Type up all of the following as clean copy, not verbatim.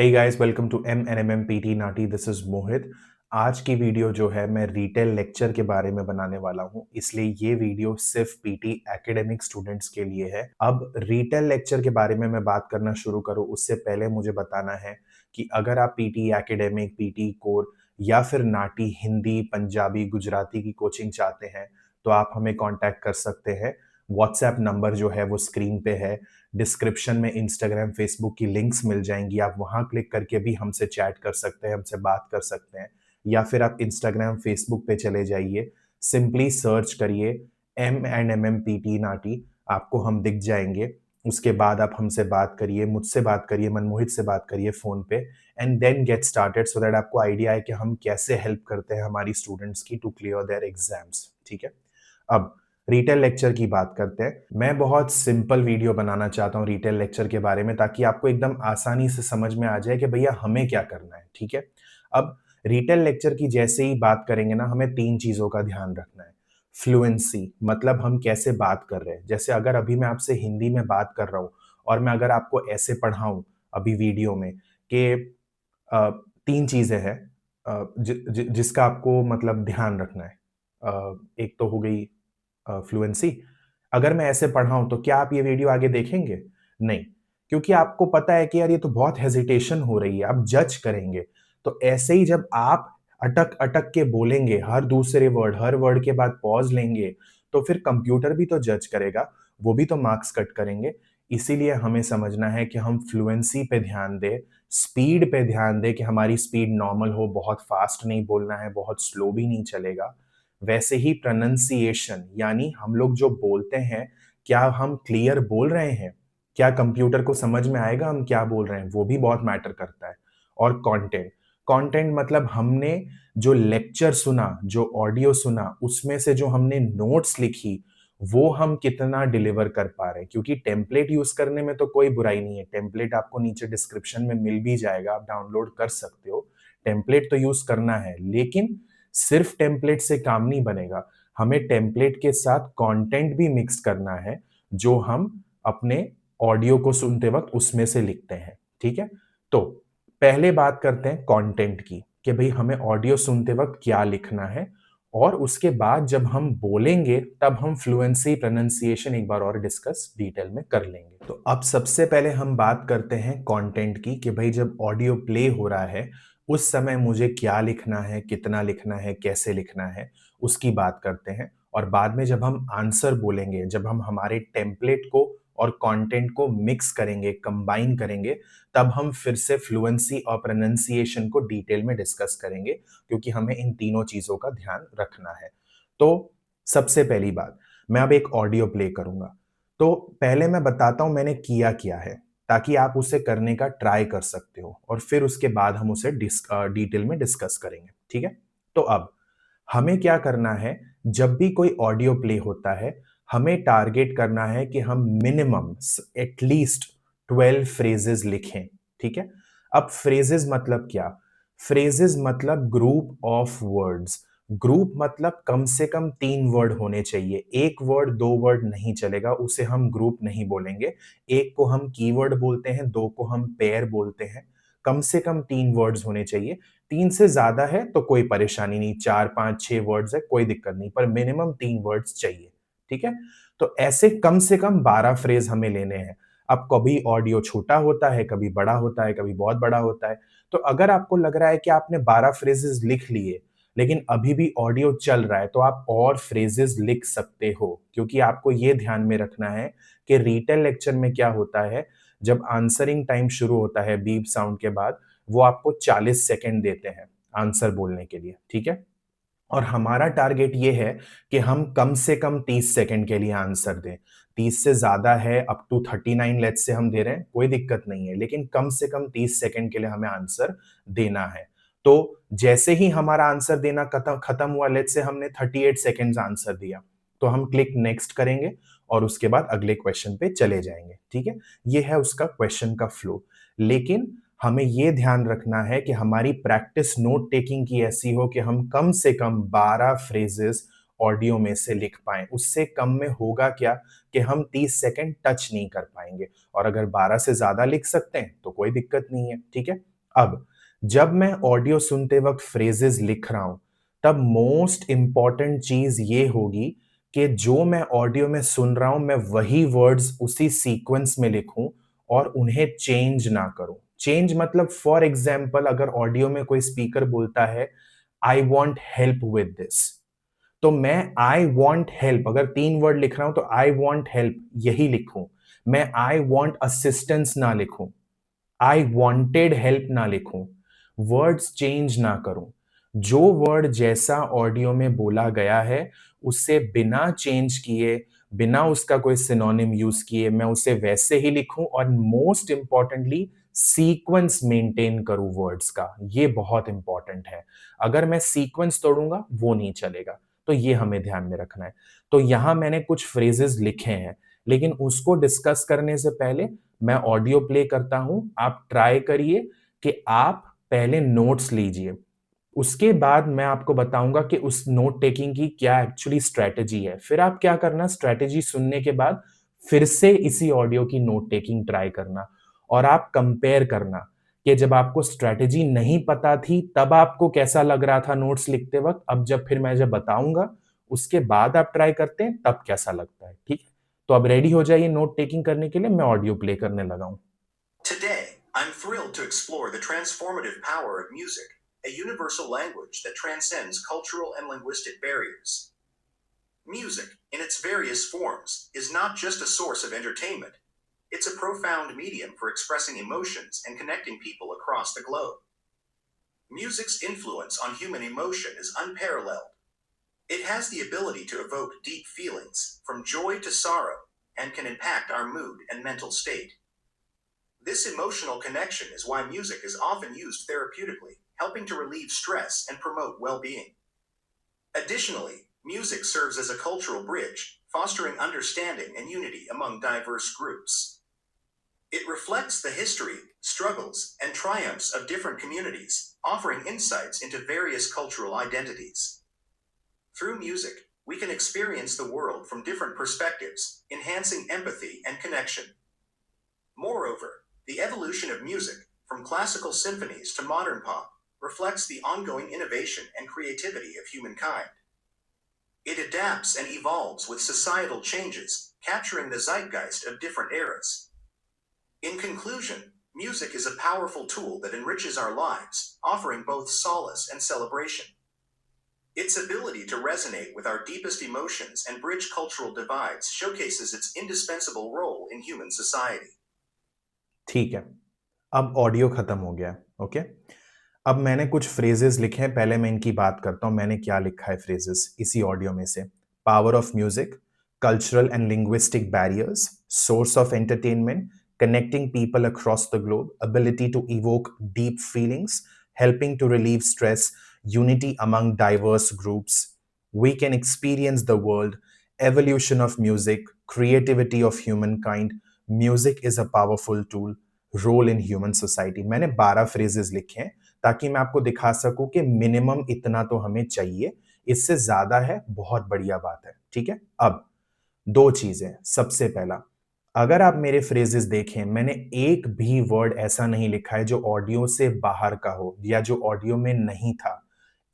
Hey guys, welcome to M PT नाटी। This is Mohit. आज की वीडियो जो है मैं रिटेल लेक्चर के बारे में बनाने वाला हूं, इसलिए ये वीडियो सिर्फ पीटी एकेडमिक स्टूडेंट्स के लिए है। अब रिटेल लेक्चर के बारे में मैं बात करना शुरू करूं उससे पहले मुझे बताना है कि अगर आप पीटी एकेडमिक, पीटी कोर या फिर नाटी हिंदी, पंजाबी, गुजराती की कोचिंग चाहते हैं तो आप हमें कांटेक्ट कर सकते हैं। व्हाट्सएप नंबर जो है वो स्क्रीन पे है। डिस्क्रिप्शन में इंस्टाग्राम, फेसबुक की लिंक्स मिल जाएंगी, आप वहां क्लिक करके भी हमसे चैट कर सकते हैं, हमसे बात कर सकते हैं। या फिर आप इंस्टाग्राम, फेसबुक पे चले जाइए, सिंपली सर्च करिए M&MM PT नाटी, आपको हम दिख जाएंगे। उसके बाद आप हमसे बात करिए, मुझसे बात करिए, मनमोहित से बात करिए फोन पे, and then get started so that आपको आइडिया है कि हम कैसे हेल्प करते हैं हमारी स्टूडेंट्स की टू क्लियर देयर एग्जाम्स। ठीक है। अब रिटेल लेक्चर की बात करते हैं। मैं बहुत सिंपल वीडियो बनाना चाहता हूँ रिटेल लेक्चर के बारे में, ताकि आपको एकदम आसानी से समझ में आ जाए कि भैया हमें क्या करना है। ठीक है। अब रिटेल लेक्चर की जैसे ही बात करेंगे ना, हमें तीन चीजों का ध्यान रखना है। फ्लुएंसी, मतलब हम कैसे बात कर रहे हैं। जैसे अगर अभी मैं आपसे हिंदी में बात कर रहा हूँ और मैं अगर आपको ऐसे पढ़ाऊं अभी वीडियो में कि तीन चीजें हैं जिसका आपको मतलब ध्यान रखना है। एक तो हो गई फ्लुएंसी। अगर मैं ऐसे पढ़ाऊं तो क्या आप ये वीडियो आगे देखेंगे? नहीं, क्योंकि आपको पता है कि यार ये तो बहुत हेजिटेशन हो रही है, आप जज करेंगे। तो ऐसे ही जब आप अटक अटक के बोलेंगे, हर दूसरे वर्ड, हर वर्ड के बाद पॉज लेंगे, तो फिर कंप्यूटर भी तो जज करेगा, वो भी तो मार्क्स कट करेंगे। इसीलिए हमें समझना है कि हम फ्लुएंसी पे ध्यान दें, स्पीड पे ध्यान दें कि हमारी स्पीड नॉर्मल हो, बहुत फास्ट नहीं बोलना है, बहुत स्लो भी नहीं चलेगा। वैसे ही प्रोनंसिएशन, यानी हम लोग जो बोलते हैं, क्या हम क्लियर बोल रहे हैं, क्या कंप्यूटर को समझ में आएगा हम क्या बोल रहे हैं, वो भी बहुत मैटर करता है। और कंटेंट, कंटेंट मतलब हमने जो लेक्चर सुना, जो ऑडियो सुना, उसमें से जो हमने नोट्स लिखी, वो हम कितना डिलीवर कर पा रहे हैं। क्योंकि टेम्पलेट यूज करने में तो कोई बुराई नहीं है, टेम्पलेट आपको नीचे डिस्क्रिप्शन में मिल भी जाएगा, आप डाउनलोड कर सकते हो। टेम्पलेट तो यूज करना है, लेकिन सिर्फ टेम्पलेट से काम नहीं बनेगा। हमें टेम्पलेट के साथ कंटेंट भी मिक्स करना है, जो हम अपने ऑडियो को सुनते वक्त उसमें से लिखते हैं। ठीक है। तो पहले बात करते हैं कंटेंट की, कि भाई हमें ऑडियो सुनते वक्त क्या लिखना है। और उसके बाद जब हम बोलेंगे तब हम फ्लुएंसी, प्रोनंसिएशन एक बार और डिस्कस डिटेल में कर लेंगे। तो अब सबसे पहले हम बात करते हैं कंटेंट की, कि भाई जब ऑडियो प्ले हो रहा है उस समय मुझे क्या लिखना है, कितना लिखना है, कैसे लिखना है, उसकी बात करते हैं। और बाद में जब हम आंसर बोलेंगे, जब हम हमारे टेम्पलेट को और कंटेंट को मिक्स करेंगे, कंबाइन करेंगे, तब हम फिर से फ्लुएंसी और प्रोनंसिएशन को डिटेल में डिस्कस करेंगे, क्योंकि हमें इन तीनों चीजों का ध्यान रखना है। तो सबसे पहली बात, मैं अब एक ऑडियो प्ले करूंगा। तो पहले मैं बताता हूं मैंने किया क्या है, ताकि आप उसे करने का ट्राई कर सकते हो, और फिर उसके बाद हम उसे डिटेल में डिस्कस करेंगे। ठीक है। तो अब हमें क्या करना है, जब भी कोई ऑडियो प्ले होता है, हमें टारगेट करना है कि हम मिनिमम एटलीस्ट 12 फ्रेजेस लिखें। ठीक है। अब फ्रेजेस मतलब क्या? फ्रेजेस मतलब ग्रुप ऑफ वर्ड्स। ग्रुप मतलब कम से कम 3 वर्ड होने चाहिए, एक वर्ड, 2 वर्ड नहीं चलेगा, उसे हम ग्रुप नहीं बोलेंगे। एक को हम कीवर्ड बोलते हैं, दो को हम पेयर बोलते हैं। कम से कम 3 वर्ड्स होने चाहिए। 3 से ज्यादा है तो कोई परेशानी नहीं, 4, 5, 6 वर्ड्स है कोई दिक्कत नहीं, पर मिनिमम 3 वर्ड्स चाहिए। ठीक है। तो ऐसे कम से कम 12 फ्रेज हमें लेने हैं। अब कभी ऑडियो छोटा होता है, कभी बड़ा होता है, कभी बहुत बड़ा होता है। तो अगर आपको लग रहा है कि आपने 12 फ्रेजेस लिख लिए, लेकिन अभी भी ऑडियो चल रहा है, तो आप और फ्रेजेस लिख सकते हो। क्योंकि आपको यह ध्यान में रखना है कि रिटेल लेक्चर में क्या होता है, जब आंसरिंग टाइम शुरू होता है बीप साउंड के बाद, वो आपको 40 सेकंड देते हैं आंसर बोलने के लिए। ठीक है। और हमारा टारगेट ये है कि हम कम से कम 30 सेकंड के लिए आंसर दें। 30 से ज्यादा है, अप टू 39 लेट्स से हम दे रहे हैं, कोई दिक्कत नहीं है, लेकिन कम से कम 30 सेकंड के लिए हमें आंसर देना है। तो जैसे ही हमारा आंसर देना खत्म खत्म हुआ, लेट्स से हमने 38 सेकंड्स आंसर दिया, तो हम क्लिक नेक्स्ट करेंगे और उसके बाद अगले क्वेश्चन पे चले जाएंगे। ठीक है। ये है उसका क्वेश्चन का फ्लो। लेकिन हमें यह ध्यान रखना है कि हमारी प्रैक्टिस नोट टेकिंग की ऐसी हो कि हम कम से कम 12 फ्रेजेस ऑडियो में से लिख पाएँ। उससे कम में होगा क्या कि हम 30 सेकंड टच नहीं कर पाएँगे और अगर 12 से ज़्यादा लिख सकते हैं, तो कोई दिक्कत नहीं है, ठीक है? अब जब मैं ऑडियो सुनते वक़्त फ्रेज़ेज़ लिख रहा हूँ, तब मोस्ट इम्पोर्टेंट चीज़ ये होगी कि जो मैं ऑडियो में सुन रहा हूँ, मैं वही वर्ड्स उसी सीक्वेंस में लिखूँ और उन्हें चेंज ना करूँ। चेंज मतलब फॉर एग्ज़ाम्पल अगर ऑडियो में कोई स्पीकर बोलता है, I want help with this, तो मैं आई वांट हेल्प अगर 3 वर्ड लिख रहा हूँ तो आई वांट हेल्प यही लिखूँ। मैं आई वांट असिस्टेंस ना लिखूँ। आई वांटेड हेल्प ना लिखूं, वर्ड्स चेंज ना करूं। जो वर्ड जैसा ऑडियो में बोला गया है, उससे बिना चेंज किए, बिना उसका कोई सिनोनिम यूज किए, मैं उसे वैसे ही लिखूं और मोस्ट इंपॉर्टेंटली सीक्वेंस मेंटेन करूं वर्ड्स का। ये बहुत इंपॉर्टेंट है। अगर मैं सीक्वेंस तोड़ूंगा, वो नहीं चलेगा। तो ये हमें ध्यान में रखना है। तो यहां मैंने कुछ फ्रेजेस लिखे हैं, लेकिन उसको डिस्कस करने से पहले मैं ऑडियो प्ले करता हूं। आप ट्राई करिए कि आप पहले नोट्स लीजिए। उसके बाद मैं आपको बताऊंगा कि उस नोट टेकिंग की क्या एक्चुअली स्ट्रैटेजी है। फिर आप क्या करना, स्ट्रैटेजी सुनने के बाद फिर से इसी ऑडियो की नोट टेकिंग ट्राई करना और आप कंपेयर करना कि जब आपको स्ट्रैटेजी नहीं पता थी तब आपको कैसा लग रहा था नोट्स लिखते वक्त, अब जब बताऊंगा उसके बाद आप ट्राई करते हैं तब कैसा लगता है। ठीक है, तो अब रेडी हो जाइए नोट टेकिंग करने के लिए। मैं ऑडियो प्ले करने लगा हूं। Today, I'm thrilled to explore the transformative power of music, a universal language that transcends cultural and linguistic barriers. Music, in its various forms, is not just a source of entertainment, it's a profound medium for expressing emotions and connecting people across the globe. Music's influence on human emotion is unparalleled. It has the ability to evoke deep feelings, from joy to sorrow, and can impact our mood and mental state. This emotional connection is why music is often used therapeutically, helping to relieve stress and promote well-being. Additionally, music serves as a cultural bridge, fostering understanding and unity among diverse groups. It reflects the history, struggles, and triumphs of different communities, offering insights into various cultural identities. Through music, we can experience the world from different perspectives, enhancing empathy and connection. Moreover, the evolution of music, from classical symphonies to modern pop, reflects the ongoing innovation and creativity of humankind. It adapts and evolves with societal changes, capturing the zeitgeist of different eras. In conclusion, music is a powerful tool that enriches our lives, offering both solace and celebration. Its ability to resonate with our deepest emotions and bridge cultural divides showcases its indispensable role in human society. ठीक है, अब audio खत्म हो गया। Okay, अब मैंने कुछ phrases लिखे हैं, पहले मैं इनकी बात करता हूं। मैंने क्या लिखा है फ्रेजेस इसी ऑडियो में से। Power of music, cultural and linguistic barriers, source of entertainment, connecting people across the globe, ability to evoke deep feelings, helping to relieve stress, unity among diverse groups. We can experience the world, evolution of music, creativity of humankind. Music is a powerful tool, role in human society. मैंने 12 phrases लिखे हैं ताकि मैं आपको दिखा सकूं कि minimum इतना तो हमें चाहिए, इससे ज्यादा है बहुत बढ़िया बात है। ठीक है, अब दो चीजें। सबसे पहला, अगर आप मेरे फ्रेजेस देखें, मैंने एक भी वर्ड ऐसा नहीं लिखा है जो ऑडियो से बाहर का हो या जो ऑडियो में नहीं था।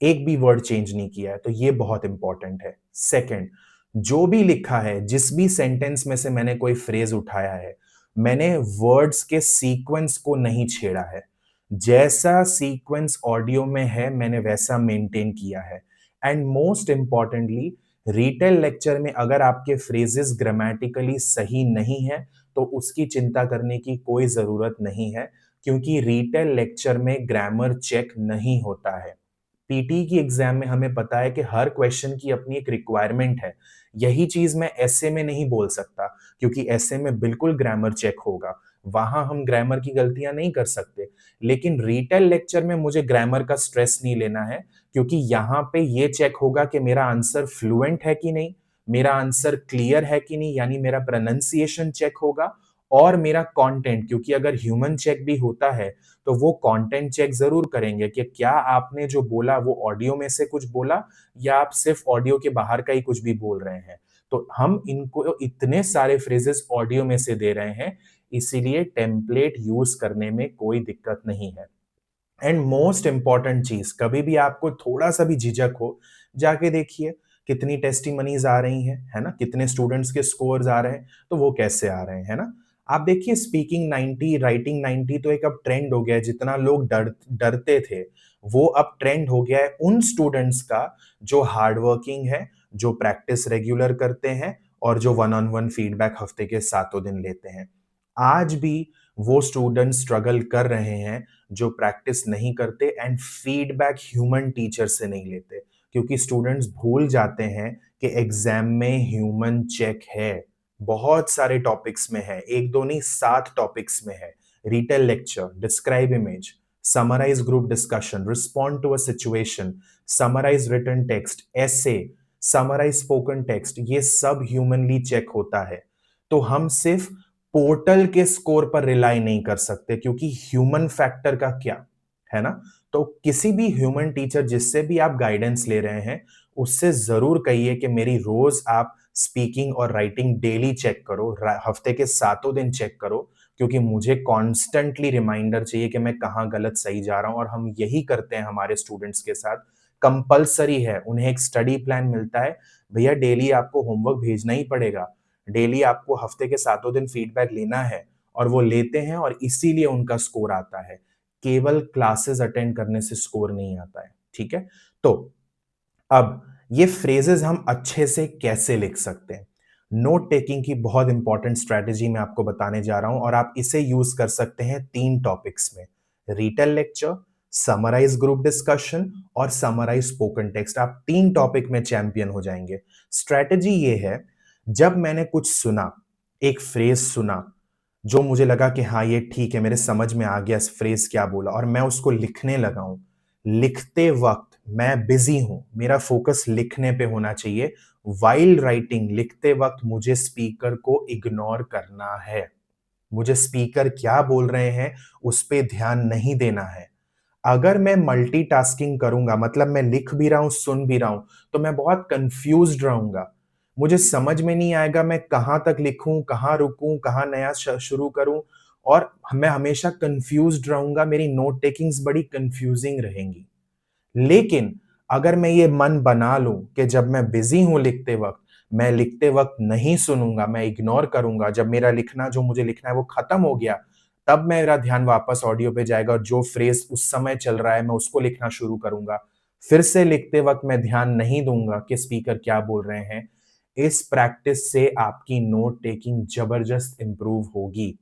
एक भी वर्ड चेंज नहीं किया है, तो ये बहुत इंपॉर्टेंट है। सेकंड, जो भी लिखा है, जिस भी सेंटेंस में से मैंने कोई फ्रेज उठाया है, मैंने वर्ड्स के सीक्वेंस को नहीं छेड़ा है। जैसा सीक्वेंस ऑडियो में है, मैंने वैसा मेंटेन किया है। And most importantly, retail lecture में अगर आपके फ्रेजेस ग्रामेटिकली सही नहीं है, तो उसकी चिंता करने की कोई जरूरत नहीं है, क्योंकि रिटेल लेक्चर में ग्रामर चेक नहीं होता है। पीटी की एग्जाम में हमें पता है कि हर क्वेश्चन की अपनी एक रिक्वायरमेंट है। यही चीज मैं ऐसे में नहीं बोल सकता, क्योंकि ऐसे में बिल्कुल ग्रामर चेक होगा, वहां हम ग्रामर की गलतियां नहीं कर सकते। लेकिन रिटेल लेक्चर में मुझे ग्रामर का स्ट्रेस नहीं लेना है, क्योंकि यहाँ पे ये चेक होगा कि मेरा आंसर फ्लुएंट है कि नहीं, मेरा आंसर क्लियर है कि नहीं, यानी मेरा प्रोनाउंसिएशन चेक होगा, और मेरा कंटेंट, क्योंकि अगर ह्यूमन चेक भी होता है तो वो कंटेंट चेक ज़रूर करेंगे कि क्या आपने जो बोला वो ऑडियो में से कुछ बोला या आप सिर्फ ऑडियो के बाहर का ही कुछ भी बोल रहे हैं। तो हम इनको इतने सारे फ्रेजेस ऑडियो में से दे रहे हैं, इसीलिए टेम्पलेट यूज़ करने में कोई दिक्कत नहीं है। एंड मोस्ट इम्पोर्टेंट चीज, कभी भी आपको थोड़ा सा भी झिझक हो, जाके देखिए कितनी टेस्टिमनीज आ रही हैं, है ना? कितने स्टूडेंट्स के स्कोर्स आ रहे हैं, तो वो कैसे आ रहे हैं, है ना? आप देखिए स्पीकिंग 90, राइटिंग 90 तो एक अब ट्रेंड हो गया है। जितना लोग डरते थे, वो अब ट्रेंड हो गया है उन स्टूडेंट्स का जो हार्ड वर्किंग है, जो प्रैक्टिस रेगुलर करते हैं और जो वन ऑन वन फीडबैक हफ्ते के सातों दिन लेते हैं। आज भी वो स्टूडेंट्स स्ट्रगल कर रहे हैं जो प्रैक्टिस नहीं करते एंड फीडबैक ह्यूमन टीचर से नहीं लेते, क्योंकि स्टूडेंट्स भूल जाते हैं कि एग्जाम में ह्यूमन चेक है। बहुत सारे टॉपिक्स में है, एक दो नहीं 7 टॉपिक्स में है। Retell lecture, describe image, summarise group discussion, respond to a situation, summarise written text, essay, summarise spoken text, ये सब ह्यूमनली चेक होता है। तो हम सिर्फ पोर्टल के स्कोर पर रिलाई नहीं कर सकते, क्योंकि ह्यूमन फैक्टर का क्या, है ना? तो किसी भी ह्यूमन टीचर जिससे भी आप गाइडेंस ले रहे हैं, उससे जरूर कहिए कि मेरी रोज आप स्पीकिंग और राइटिंग डेली चेक करो, हफ्ते के सातों दिन चेक करो, क्योंकि मुझे कॉन्स्टेंटली रिमाइंडर चाहिए कि मैं कहाँ गलत सही जा रहा हूं। और हम यही करते हैं हमारे स्टूडेंट्स के साथ। कंपलसरी है, उन्हें एक स्टडी प्लान मिलता है, भैया डेली आपको होमवर्क भेजना ही पड़ेगा, डेली आपको हफ्ते के सातों दिन फीडबैक लेना है, और वो लेते हैं और इसीलिए उनका स्कोर आता है। केवल क्लासेस अटेंड करने से स्कोर नहीं आता है, ठीक है? तो अब ये फ्रेजेस हम अच्छे से कैसे लिख सकते हैं? नोट टेकिंग की बहुत इंपॉर्टेंट स्ट्रेटेजी मैं आपको बताने जा रहा हूं, और आप इसे यूज कर सकते हैं 3 टॉपिक्स में। Retell lecture, summarise group discussion और समराइज स्पोकन टेक्स्ट। आप 3 टॉपिक में चैंपियन हो जाएंगे। स्ट्रेटेजी ये है, जब मैंने कुछ सुना, एक फ्रेज सुना जो मुझे लगा कि हाँ ये ठीक है, मेरे समझ में आ गया इस फ्रेज क्या बोला, और मैं उसको लिखने लगा हूं। लिखते वक्त मैं बिजी हूं, मेरा फोकस लिखने पे होना चाहिए। वाइल राइटिंग, लिखते वक्त मुझे स्पीकर को इग्नोर करना है। मुझे स्पीकर क्या बोल रहे हैं उस पे ध्यान नहीं देना है। अगर मैं मल्टीटास्किंग करूंगा, मतलब मैं लिख भी रहा हूं सुन भी रहा हूं, तो मैं बहुत कंफ्यूज्ड रहूंगा। मुझे समझ में नहीं आएगा मैं कहां तक लिखूं, कहां रुकूं, कहां नया शुरू करूं, और मैं हमेशा कंफ्यूज्ड रहूंगा। मेरी नोट टेकिंग्स बड़ी कंफ्यूजिंग रहेंगी। लेकिन अगर मैं ये मन बना लूं कि जब मैं बिजी हूं लिखते वक्त, मैं लिखते वक्त नहीं सुनूंगा, मैं इग्नोर करूंगा, जब मेरा लिखना जो मुझे लिखना है वो खत्म हो गया, तब मेरा ध्यान वापस ऑडियो पे जाएगा और जो फ्रेज उस समय चल रहा है मैं उसको लिखना शुरू करूंगा। फिर से लिखते वक्त मैं ध्यान नहीं दूंगा कि स्पीकर क्या बोल रहे हैं। इस प्रैक्टिस से आपकी नोट टेकिंग जबरदस्त इंप्रूव होगी।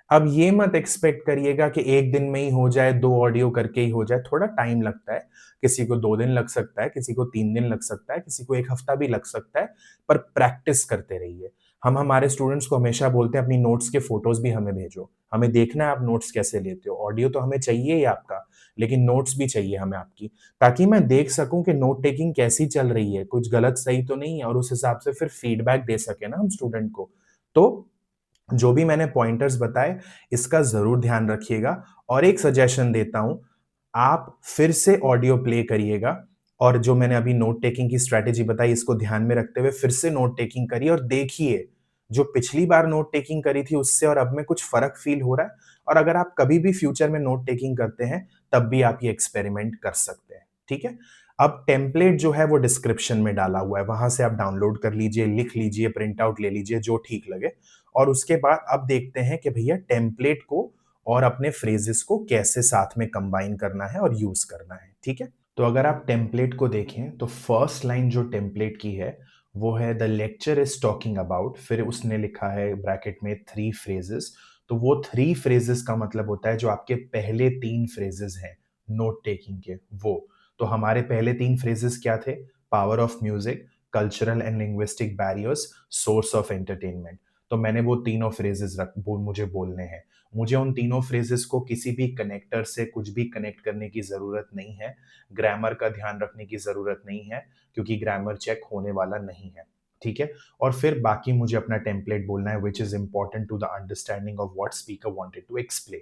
अब ये मत एक्सपेक्ट करिएगा कि एक दिन में ही हो जाए, 2 ऑडियो करके ही हो जाए, थोड़ा टाइम लगता है। किसी को 2 दिन लग सकता है, किसी को 3 दिन लग सकता है, किसी को 1 हफ्ता भी लग सकता है, पर प्रैक्टिस करते रहिए। हम हमारे स्टूडेंट्स को हमेशा बोलते हैं अपनी नोट्स के फोटोज़ भी हमें भेजो। हमें देखना है आप नोट्स कैसे लेते हो। ऑडियो तो हमें चाहिए ही आपका, लेकिन नोट्स भी चाहिए हमें आपकी, ताकि मैं देख सकूँ कि नोट टेकिंग कैसी चल रही है, कुछ गलत सही तो नहीं है, और उस हिसाब से फिर फीडबैक दे सकें ना हम स्टूडेंट को। तो जो भी मैंने पॉइंटर्स बताए, इसका ज़रूर ध्यान रखिएगा। और एक सजेशन देता हूँ, आप फिर से ऑडियो प्ले करिएगा, और जो मैंने अभी नोट टेकिंग की स्ट्रैटेजी बताई, इसको ध्यान में रखते हुए फिर से नोट टेकिंग करिए और देखिए, जो पिछली बार नोट टेकिंग करी थी उससे और अब में कुछ फ़र्क फ़ील हो रहा है? और अगर आप कभी भी फ्यूचर में नोट टेकिंग करते हैं, तब भी आप ये एक्सपेरिमेंट कर सकते हैं, ठीक है? अब टेम्पलेट जो है वो डिस्क्रिप्शन में डाला हुआ है, वहाँ से आप डाउनलोड कर लीजिए, लिख लीजिए, प्रिंट आउट ले लीजिए, जो ठीक लगे। और उसके बाद अब देखते हैं कि भैया टेम्पलेट को और अपने फ्रेजेस को कैसे साथ में कंबाइन करना है और यूज करना है, ठीक है? तो अगर आप टेम्पलेट को देखें तो फर्स्ट लाइन जो टेम्पलेट की है वो है the lecture is talking about, फिर उसने लिखा है ब्रैकेट में 3 फ्रेजेस। तो वो 3 फ्रेजेस का मतलब होता है जो आपके पहले 3 फ्रेजेस हैं नोट टेकिंग के, वो। तो हमारे पहले 3 फ्रेजेस क्या थे? Power of music, cultural and linguistic barriers, source of entertainment. तो मैंने वो तीनों फ्रेजेस मुझे बोलने हैं। मुझे उन तीनों फ्रेजेस को किसी भी कनेक्टर से कुछ भी कनेक्ट करने की ज़रूरत नहीं है। ग्रामर का ध्यान रखने की ज़रूरत नहीं है, क्योंकि ग्रामर चेक होने वाला नहीं है। ठीक है? और फिर बाकी मुझे अपना टेम्पलेट बोलना है which is important to the understanding of what speaker wanted to explain.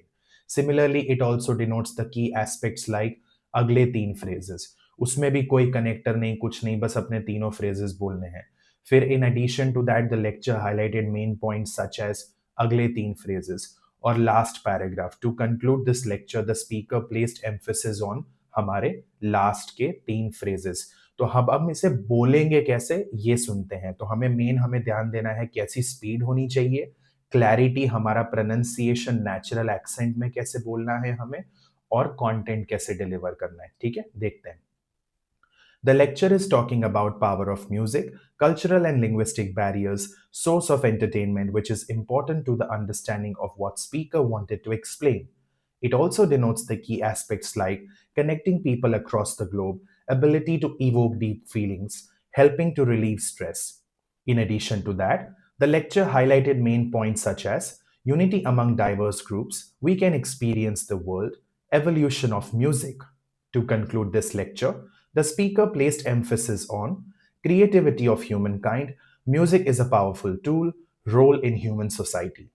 Similarly it also denotes the key aspects like अगले 3 फ्रेजेस। उसमें भी कोई कनेक्टर नहीं, कुछ नहीं, बस अपने तीनों फ्रेजेस बोलने हैं। फिर in addition to that the lecture highlighted main points such as अगले 3 फ्रेजेस और last paragraph. To conclude this lecture the speaker placed emphasis on हमारे लास्ट के 3 फ्रेजेस। तो अब हम इसे बोलेंगे कैसे, ये सुनते हैं। तो हमें ध्यान देना है कैसी स्पीड होनी चाहिए, क्लैरिटी, हमारा प्रोनंसिएशन नेचुरल एक्सेंट में कैसे बोलना है हमें, और कंटेंट कैसे डिलीवर करना है। ठीक है, देखते हैं। The lecture is talking about power of music, cultural and linguistic barriers, source of entertainment which is important to the understanding of what speaker wanted to explain. It also denotes the key aspects like connecting people across the globe, ability to evoke deep feelings, helping to relieve stress. In addition to that, the lecture highlighted main points such as unity among diverse groups, we can experience the world, evolution of music. To conclude this lecture, the speaker placed emphasis on creativity of humankind, music is a powerful tool, role in human society.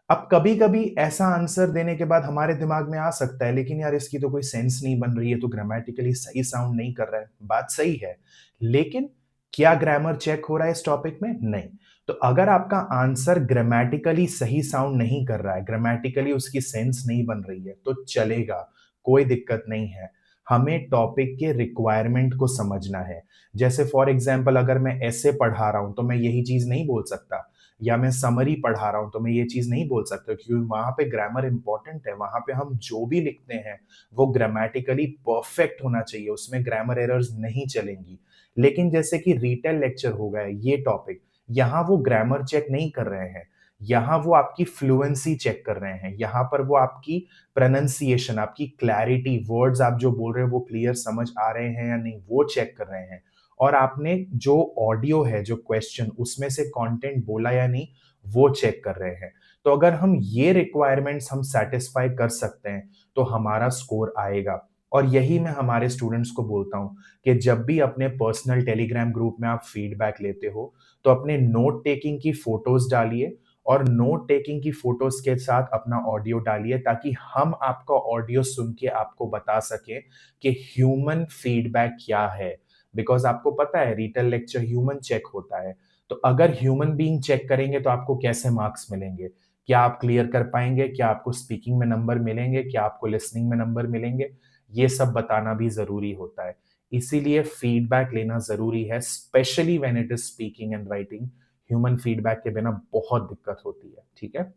अब कभी-कभी ऐसा answer देने के बाद हमारे दिमाग में आ सकता है, लेकिन यार इसकी तो कोई सेंस नहीं बन रही है, तो ग्रामेटिकली सही साउंड नहीं कर रहा है। बात सही है, लेकिन क्या ग्रामर चेक हो रहा है इस टॉपिक में? नहीं। तो अगर आपका आंसर ग्रामेटिकली सही साउंड नहीं कर रहा है, ग्रामेटिकली उसकी सेंस नहीं बन रही है, तो चलेगा, कोई दिक्कत नहीं है। हमें टॉपिक के रिक्वायरमेंट को समझना है। जैसे फॉर एग्जाम्पल अगर मैं ऐसे पढ़ा रहा हूँ, तो मैं यही चीज़ नहीं बोल सकता, या मैं समरी पढ़ा रहा हूँ तो मैं ये चीज़ नहीं बोल सकता, क्योंकि वहाँ पे ग्रामर इंपॉर्टेंट है। वहाँ पे हम जो भी लिखते हैं वो ग्रामेटिकली परफेक्ट होना चाहिए, उसमें ग्रामर एरर्स नहीं चलेंगी। लेकिन जैसे कि रिटेल लेक्चर हो गया ये टॉपिक, यहाँ वो ग्रामर चेक नहीं कर रहे हैं, यहाँ वो आपकी फ्लुएंसी चेक कर रहे हैं, यहाँ पर वो आपकी प्रोनंसिएशन, आपकी क्लैरिटी, वर्ड्स आप जो बोल रहे हो वो क्लियर समझ आ रहे हैं या नहीं, वो चेक कर रहे हैं। और आपने जो ऑडियो है, जो क्वेश्चन, उसमें से कंटेंट बोला या नहीं, वो चेक कर रहे हैं। तो अगर हम ये रिक्वायरमेंट्स हम सैटिस्फाई कर सकते हैं, तो हमारा स्कोर आएगा। और यही मैं हमारे स्टूडेंट्स को बोलता हूँ कि जब भी अपने पर्सनल टेलीग्राम ग्रुप में आप फीडबैक लेते हो, तो अपने नोट टेकिंग की फोटोज़ डालिए और नोट टेकिंग की फोटोज़ के साथ अपना ऑडियो डालिए, ताकि हम आपका ऑडियो सुन के आपको बता सकें कि ह्यूमन फीडबैक क्या है। बिकॉज़ आपको पता है रिटेल लेक्चर ह्यूमन चेक होता है। तो अगर ह्यूमन बीइंग चेक करेंगे तो आपको कैसे मार्क्स मिलेंगे? क्या आप क्लियर कर पाएँगे? क्या आपको स्पीकिंग में नंबर मिलेंगे? क्या आपको लिसनिंग में नंबर मिलेंगे? ये सब बताना भी ज़रूरी होता है। इसीलिए फीडबैक लेना ज़रूरी है, specially when it is speaking and writing. Human feedback के बिना बहुत दिक्कत होती है, ठीक है?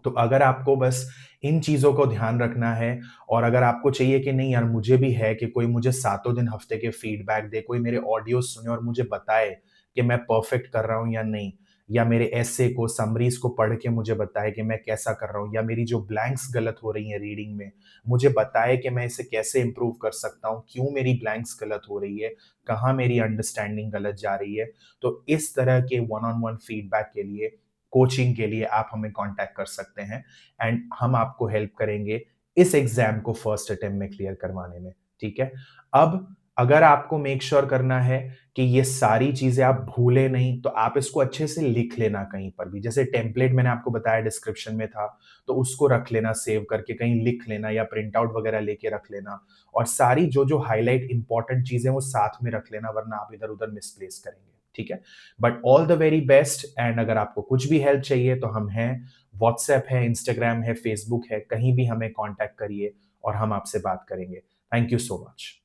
तो अगर आपको बस इन चीज़ों को ध्यान रखना है, और अगर आपको चाहिए कि नहीं यार मुझे भी है कि कोई मुझे सातों दिन हफ्ते के फीडबैक दे, कोई मेरे ऑडियो सुने और मुझे बताए कि मैं परफेक्ट कर रहा हूँ या नहीं, या मेरे एसे को, समरीज़ को पढ़ के मुझे बताए कि मैं कैसा कर रहा हूँ, या मेरी जो ब्लैंक्स गलत हो रही हैं रीडिंग में, मुझे बताए कि मैं इसे कैसे इम्प्रूव कर सकता हूँ, क्यों मेरी ब्लैंक्स गलत हो रही है, कहाँ मेरी अंडरस्टैंडिंग गलत जा रही है। तो इस तरह के वन ऑन वन फीडबैक के लिए, कोचिंग के लिए आप हमें कॉन्टैक्ट कर सकते हैं, एंड हम आपको हेल्प करेंगे इस एग्जाम को फर्स्ट अटेम्प्ट में क्लियर करवाने में, ठीक है? अब अगर आपको मेक श्योर करना है कि ये सारी चीज़ें आप भूले नहीं, तो आप इसको अच्छे से लिख लेना कहीं पर भी। जैसे टेम्पलेट मैंने आपको बताया डिस्क्रिप्शन में था, तो उसको रख लेना सेव करके, कहीं लिख लेना या प्रिंट आउट वगैरह लेके रख लेना, और सारी जो हाइलाइट इंपॉर्टेंट चीज़ें वो साथ में रख लेना, वरना आप इधर-उधर मिसप्लेस करेंगे, ठीक है? But all the very best, and अगर आपको कुछ भी हेल्प चाहिए तो हम हैं, व्हाट्सएप है, इंस्टाग्राम है, फेसबुक है, कहीं भी हमें कॉन्टैक्ट करिए और हम आपसे बात करेंगे। Thank you so much.